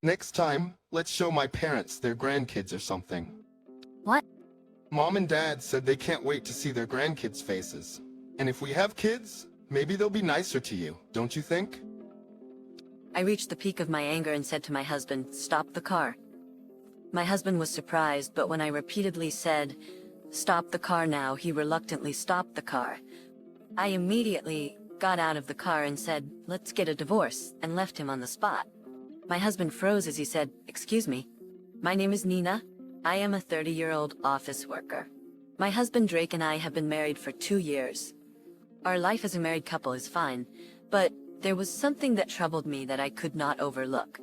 Next time, let's show my parents their grandkids or something. What? Mom and Dad said they can't wait to see their grandkids' faces. And if we have kids, maybe they'll be nicer to you, don't you think? I reached the peak of my anger and said to my husband, "Stop the car." My husband was surprised, but when I repeatedly said, "Stop the car now," he reluctantly stopped the car. I immediately got out of the car and said, "Let's get a divorce," and left him on the spot. My husband froze as he said, "Excuse me. My name is Nina. I am a 30-year-old office worker. My husband Drake and I have been married for 2 years. Our life as a married couple is fine, but there was something that troubled me that I could not overlook.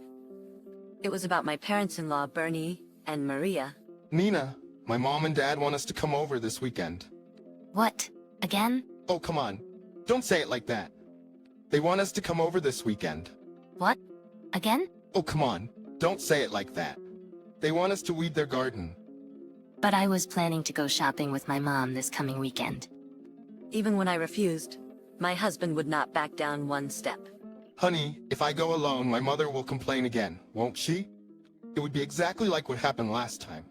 It was about my parents-in-law, Bernie and Maria. Nina, my mom and dad want us to come over this weekend. What? Again? Oh, come on. Don't say it like that. They want us to come over this weekend. What? Again? Oh, come on. Don't say it like that. They want us to weed their garden. But I was planning to go shopping with my mom this coming weekend. Even when I refused, my husband would not back down one step. Honey, if I go alone, my mother will complain again, won't she? It would be exactly like what happened last time.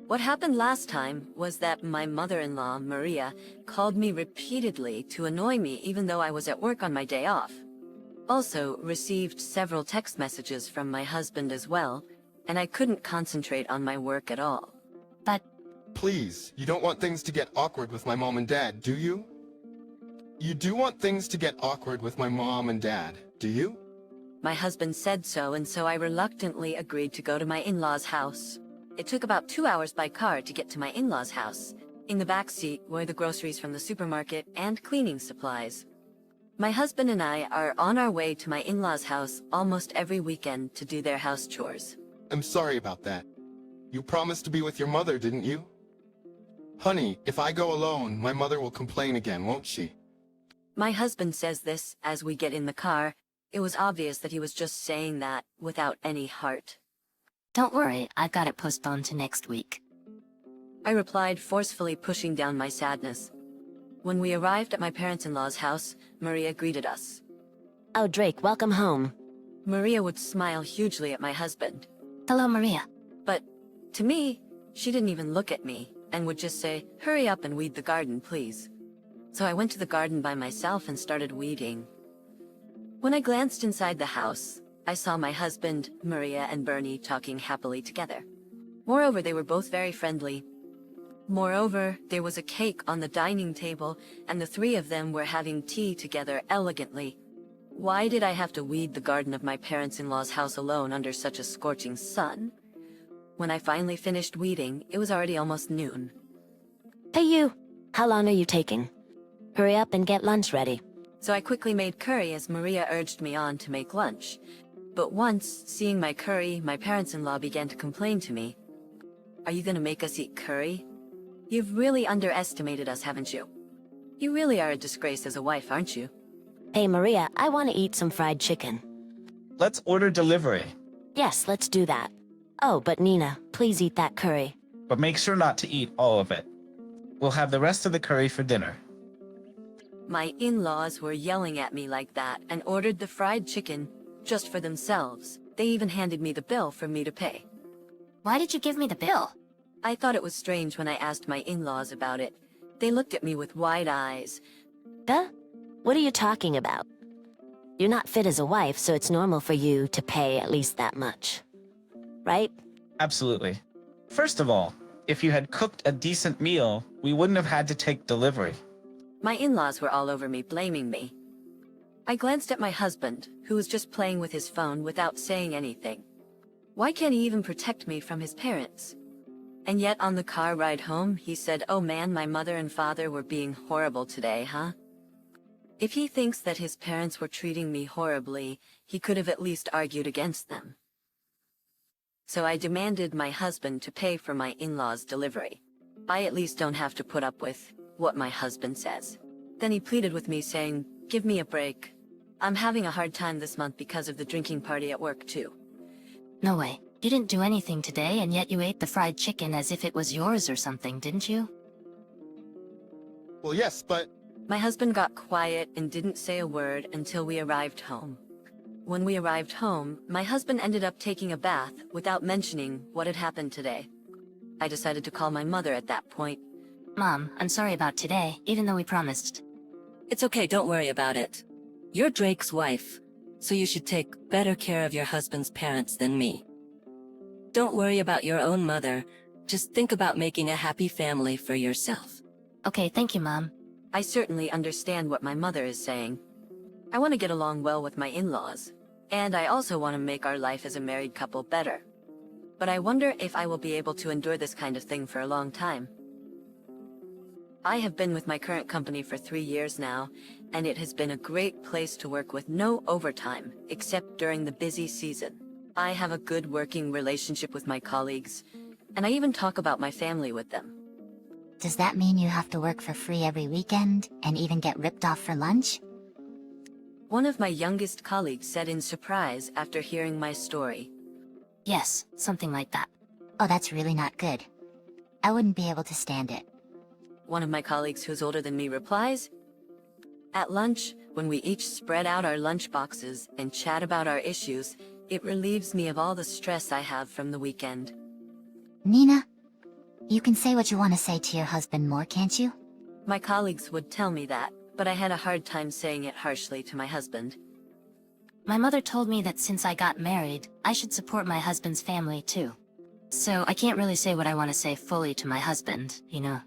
What happened last time was that my mother-in-law, Maria, called me repeatedly to annoy me even though I was at work on my day off. Also, received several text messages from my husband as well, and I couldn't concentrate on my work at all. But Please, you don't want things to get awkward with my mom and dad, do you? You do want things to get awkward with my mom and dad, do you? My husband said so, and so I reluctantly agreed to go to my in-laws' house. It took about 2 hours by car to get to my in-laws' house. In the back seat were the groceries from the supermarket and cleaning supplies. My husband and I are on our way to my in-laws' house almost every weekend to do their house chores. I'm sorry about that. You promised to be with your mother, didn't you? Honey, if I go alone, my mother will complain again, won't she? My husband says this as we get in the car. It was obvious that he was just saying that without any heart. don't worry, I've got it postponed to next week. I replied, forcefully pushing down my sadness. When we arrived at my parents-in-law's house, Maria greeted us. Oh, Drake, welcome home. Maria would smile hugely at my husband. Hello, Maria. But, to me, she didn't even look at me, and would just say, "Hurry up and weed the garden, please." So I went to the garden by myself and started weeding. When I glanced inside the house, I saw my husband, Maria, and Bernie talking happily together. Moreover, they were both very friendly. Moreover, there was a cake on the dining table, and the three of them were having tea together elegantly. Why did I have to weed the garden of my parents-in-law's house alone under such a scorching sun? When I finally finished weeding, it was already almost noon. Hey, you. How long are you taking? Hurry up and get lunch ready. So I quickly made curry as Maria urged me on to make lunch. But once, seeing my curry, my parents-in-law began to complain to me. "Are you gonna make us eat curry? You've really underestimated us, haven't you? You really are a disgrace as a wife, aren't you?" Hey, Maria, I want to eat some fried chicken. Let's order delivery, Yes, let's do that. Oh, but Nina, please eat that curry. but make sure not to eat all of it. We'll have the rest of the curry for dinner. My in-laws were yelling at me like that and ordered the fried chicken just for themselves. They even handed me the bill for me to pay. Why did you give me the bill? I thought it was strange when I asked my in-laws about it. They looked at me with wide eyes. Huh? What are you talking about? You're not fit as a wife, so it's normal for you to pay at least that much. Right? Absolutely. First of all, if you had cooked a decent meal, we wouldn't have had to take delivery. My in-laws were all over me, blaming me. I glanced at my husband, who was just playing with his phone without saying anything. Why can't he even protect me from his parents? And yet on the car ride home, he said, "Oh man, my mother and father were being horrible today, huh?" If he thinks that his parents were treating me horribly, he could have at least argued against them. So I demanded my husband to pay for my in-laws' delivery. I at least don't have to put up with what my husband says. Then he pleaded with me, saying, "Give me a break. I'm having a hard time this month because of the drinking party at work too." No way. You didn't do anything today, and yet you ate the fried chicken as if it was yours or something, didn't you? Well, yes, but My husband got quiet and didn't say a word until we arrived home. When we arrived home, my husband ended up taking a bath without mentioning what had happened today. I decided to call my mother at that point. Mom, I'm sorry about today, even though we promised. It's okay, don't worry about it. You're Drake's wife, so you should take better care of your husband's parents than me. Don't worry about your own mother, just think about making a happy family for yourself. Okay, thank you, Mom. I certainly understand what my mother is saying. I want to get along well with my in-laws, and I also want to make our life as a married couple better. But I wonder if I will be able to endure this kind of thing for a long time. I have been with my current company for 3 years now, and it has been a great place to work with no overtime, except during the busy season. I have a good working relationship with my colleagues, and I even talk about my family with them. Does that mean you have to work for free every weekend, and even get ripped off for lunch? One of my youngest colleagues said in surprise after hearing my story. Yes, something like that. Oh, that's really not good. I wouldn't be able to stand it. One of my colleagues who's older than me replies, "At lunch, when we each spread out our lunch boxes and chat about our issues, it relieves me of all the stress I have from the weekend." Nina, you can say what you want to say to your husband more, can't you? My colleagues would tell me that, but I had a hard time saying it harshly to my husband. My mother told me that since I got married, I should support my husband's family too. So I can't really say what I want to say fully to my husband, you know.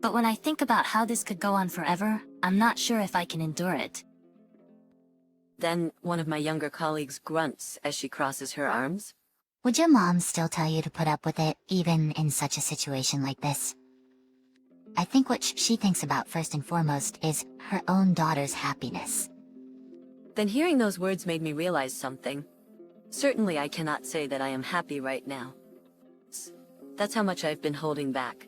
But when I think about how this could go on forever, I'm not sure if I can endure it. Then, one of my younger colleagues grunts as she crosses her arms. Would your mom still tell you to put up with it, even in such a situation like this? I think what she thinks about first and foremost is her own daughter's happiness. Then hearing those words made me realize something. Certainly I cannot say that I am happy right now. That's how much I've been holding back.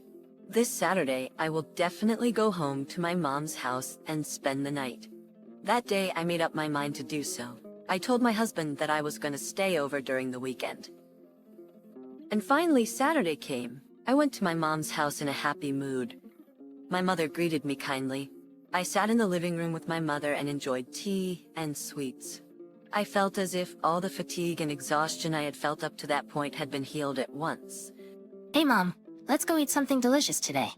This Saturday, I will definitely go home to my mom's house and spend the night. That day, I made up my mind to do so. I told my husband that I was going to stay over during the weekend. And finally, Saturday came. I went to my mom's house in a happy mood. My mother greeted me kindly. I sat in the living room with my mother and enjoyed tea and sweets. I felt as if all the fatigue and exhaustion I had felt up to that point had been healed at once. Hey Mom, let's go eat something delicious today.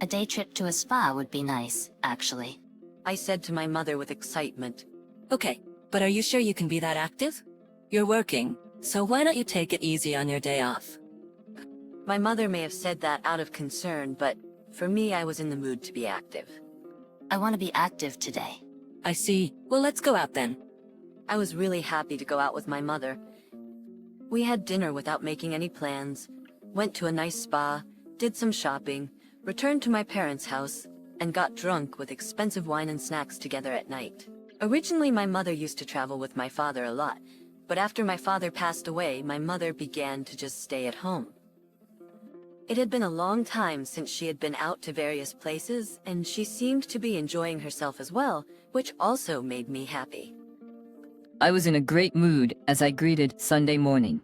A day trip to a spa would be nice, actually. I said to my mother with excitement. Okay, but are you sure you can be that active? You're working, so why don't you take it easy on your day off? My mother may have said that out of concern, but for me, I was in the mood to be active. I want to be active today. I see. Well, let's go out then. I was really happy to go out with my mother. We had dinner without making any plans, went to a nice spa, did some shopping, returned to my parents' house, and got drunk with expensive wine and snacks together at night. Originally, my mother used to travel with my father a lot, but after my father passed away, my mother began to just stay at home. It had been a long time since she had been out to various places, and she seemed to be enjoying herself as well, which also made me happy. I was in a great mood as I greeted Sunday morning.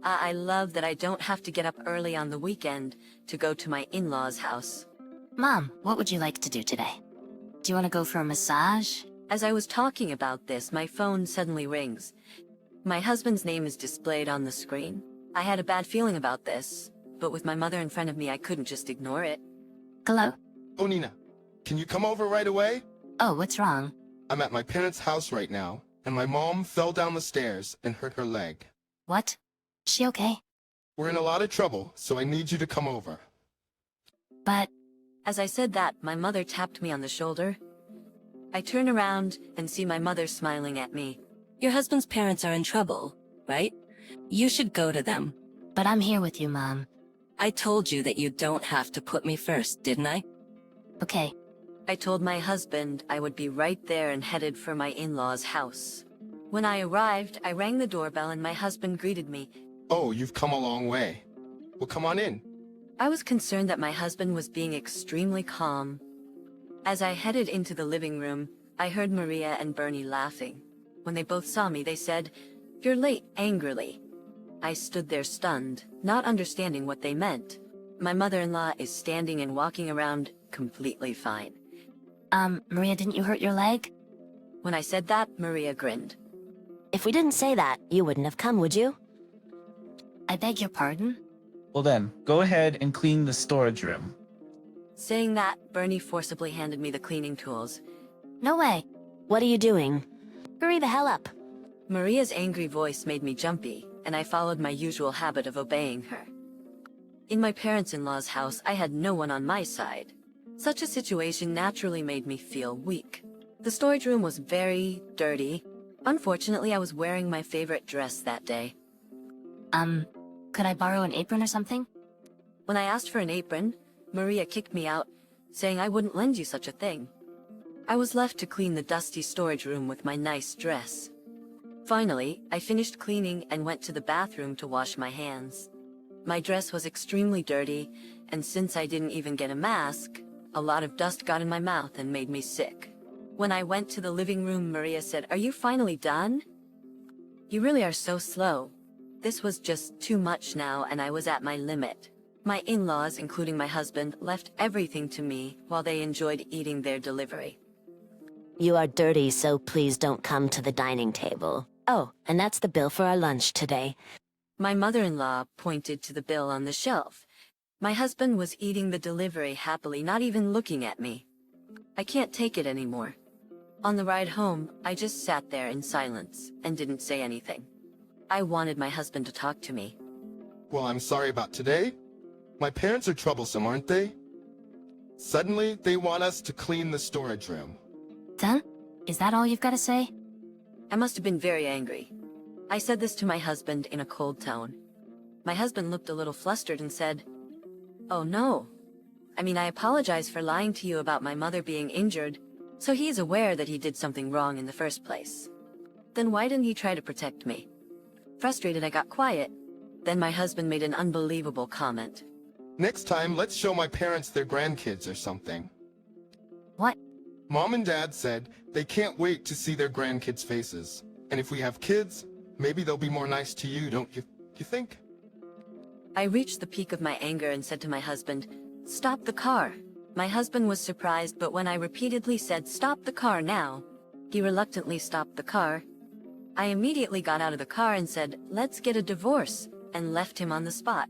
I love that I don't have to get up early on the weekend to go to my in-laws' house. Mom, what would you like to do today? Do you want to go for a massage? As I was talking about this, my phone suddenly rings. My husband's name is displayed on the screen. I had a bad feeling about this, but with my mother in front of me, I couldn't just ignore it. Hello? Oh, Nina, can you come over right away? Oh, what's wrong? I'm at my parents' house right now, and my mom fell down the stairs and hurt her leg. What? Is she okay? We're in a lot of trouble, so I need you to come over. But... As I said that, my mother tapped me on the shoulder. I turn around and see my mother smiling at me. Your husband's parents are in trouble, right? You should go to them. But I'm here with you, Mom. I told you that you don't have to put me first, didn't I? Okay. I told my husband I would be right there and headed for my in-laws' house. When I arrived, I rang the doorbell and my husband greeted me. Oh, you've come a long way. Well, come on in. I was concerned that my husband was being extremely calm. As I headed into the living room, I heard Maria and Bernie laughing. When they both saw me, they said, "You're late," angrily. I stood there stunned, not understanding what they meant. My mother-in-law is standing and walking around completely fine. Maria, didn't you hurt your leg? When I said that, Maria grinned. If we didn't say that, you wouldn't have come, would you? I beg your pardon? Well then, go ahead and clean the storage room. Saying that, Bernie forcibly handed me the cleaning tools. No way. What are you doing? Hurry the hell up. Maria's angry voice made me jumpy, and I followed my usual habit of obeying her. In my parents-in-law's house, I had no one on my side. Such a situation naturally made me feel weak. The storage room was very dirty. Unfortunately, I was wearing my favorite dress that day. Could I borrow an apron or something? When I asked for an apron, Maria kicked me out, saying I wouldn't lend you such a thing. I was left to clean the dusty storage room with my nice dress. Finally, I finished cleaning and went to the bathroom to wash my hands. My dress was extremely dirty, and since I didn't even get a mask, a lot of dust got in my mouth and made me sick. When I went to the living room, Maria said, "Are you finally done? You really are so slow." This was just too much now, and I was at my limit. My in-laws, including my husband, left everything to me while they enjoyed eating their delivery. You are dirty, so please don't come to the dining table. Oh, and that's the bill for our lunch today. My mother-in-law pointed to the bill on the shelf. My husband was eating the delivery happily, not even looking at me. I can't take it anymore. On the ride home, I just sat there in silence and didn't say anything. I wanted my husband to talk to me. Well, I'm sorry about today. My parents are troublesome, aren't they? Suddenly, they want us to clean the storage room. Done? Is that all you've got to say? I must have been very angry. I said this to my husband in a cold tone. My husband looked a little flustered and said, "Oh no. I mean, I apologize for lying to you about my mother being injured, so he is aware that he did something wrong in the first place. Then why didn't he try to protect me?" Frustrated, I got quiet. Then my husband made an unbelievable comment. Next time, let's show my parents their grandkids or something. What? Mom and Dad said they can't wait to see their grandkids' faces. And if we have kids, maybe they'll be more nice to you, don't you think? I reached the peak of my anger and said to my husband, "Stop the car." My husband was surprised, but when I repeatedly said, "Stop the car now," he reluctantly stopped the car. I immediately got out of the car and said, "Let's get a divorce," and left him on the spot.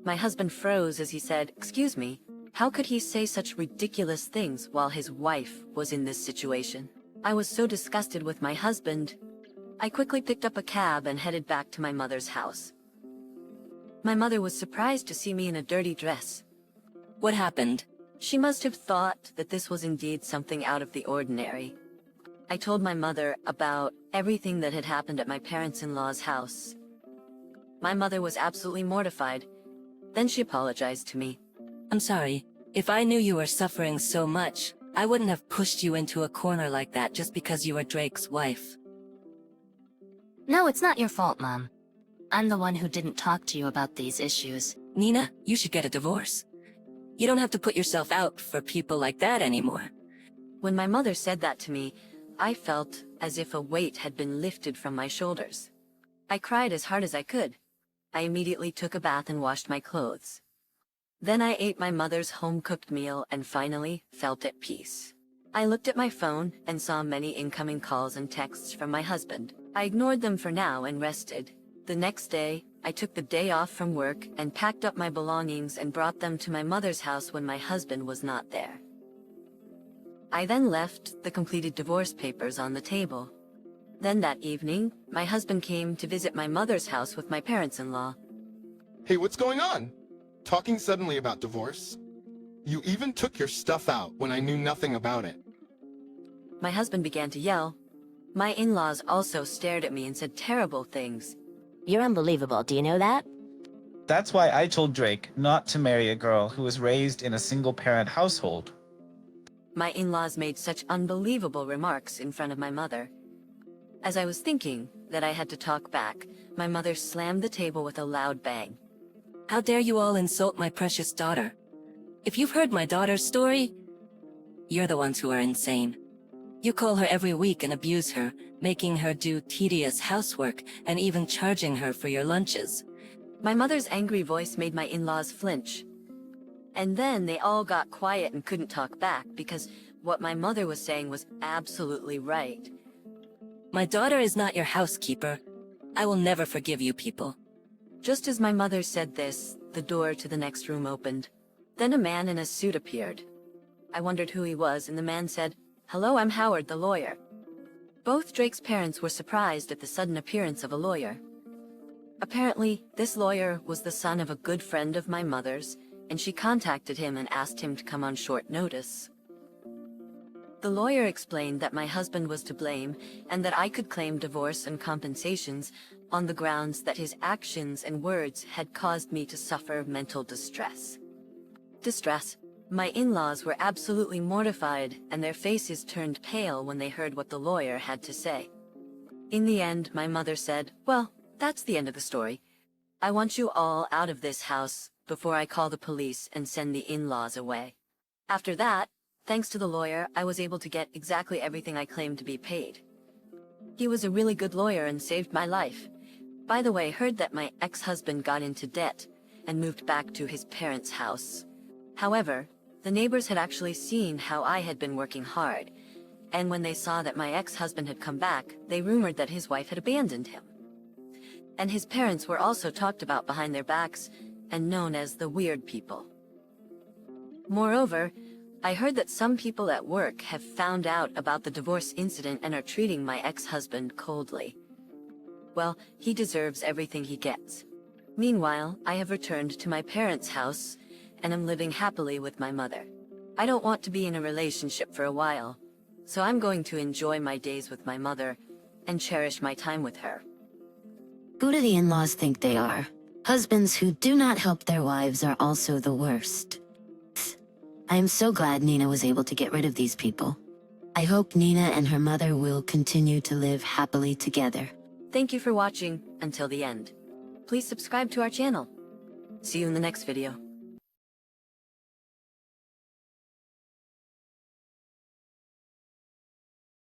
My husband froze as he said, "Excuse me, how could he say such ridiculous things while his wife was in this situation?" I was so disgusted with my husband, I quickly picked up a cab and headed back to my mother's house. My mother was surprised to see me in a dirty dress. What happened? She must have thought that this was indeed something out of the ordinary. I told my mother about everything that had happened at my parents-in-law's house. My mother was absolutely mortified. Then she apologized to me. I'm sorry. If I knew you were suffering so much, I wouldn't have pushed you into a corner like that just because you were Drake's wife. No, it's not your fault, Mom. I'm the one who didn't talk to you about these issues. Nina, you should get a divorce. You don't have to put yourself out for people like that anymore. When my mother said that to me, I felt as if a weight had been lifted from my shoulders. I cried as hard as I could. I immediately took a bath and washed my clothes. Then I ate my mother's home-cooked meal and finally felt at peace. I looked at my phone and saw many incoming calls and texts from my husband. I ignored them for now and rested. The next day, I took the day off from work and packed up my belongings and brought them to my mother's house when my husband was not there. I then left the completed divorce papers on the table. Then that evening, my husband came to visit my mother's house with my parents-in-law. Hey, what's going on? Talking suddenly about divorce? You even took your stuff out when I knew nothing about it. My husband began to yell. My in-laws also stared at me and said terrible things. You're unbelievable, do you know that? That's why I told Drake not to marry a girl who was raised in a single-parent household. My in-laws made such unbelievable remarks in front of my mother. As I was thinking that I had to talk back, my mother slammed the table with a loud bang. How dare you all insult my precious daughter? If you've heard my daughter's story, you're the ones who are insane. You call her every week and abuse her, making her do tedious housework and even charging her for your lunches. My mother's angry voice made my in-laws flinch. And then they all got quiet and couldn't talk back because what my mother was saying was absolutely right. My daughter is not your housekeeper. I will never forgive you people. Just as my mother said this, the door to the next room opened. Then a man in a suit appeared. I wondered who he was, and the man said, "Hello, I'm Howard, the lawyer." Both Drake's parents were surprised at the sudden appearance of a lawyer. Apparently, this lawyer was the son of a good friend of my mother's, and she contacted him and asked him to come on short notice. The lawyer explained that my husband was to blame and that I could claim divorce and compensations on the grounds that his actions and words had caused me to suffer mental distress. My in-laws were absolutely mortified, and their faces turned pale when they heard what the lawyer had to say. In the end, my mother said, "Well, that's the end of the story. I want you all out of this house before I call the police and send the in-laws away." After that, thanks to the lawyer, I was able to get exactly everything I claimed to be paid. He was a really good lawyer and saved my life. By the way, heard that my ex-husband got into debt and moved back to his parents' house. However, the neighbors had actually seen how I had been working hard, and when they saw that my ex-husband had come back, they rumored that his wife had abandoned him. And his parents were also talked about behind their backs and known as the weird people. Moreover, I heard that some people at work have found out about the divorce incident and are treating my ex-husband coldly. Well, he deserves everything he gets. Meanwhile, I have returned to my parents' house and am living happily with my mother. I don't want to be in a relationship for a while, so I'm going to enjoy my days with my mother and cherish my time with her. Who do the in-laws think they are? Husbands who do not help their wives are also the worst. I am so glad Nina was able to get rid of these people. I hope Nina and her mother will continue to live happily together. Thank you for watching until the end. Please subscribe to our channel. See you in the next video.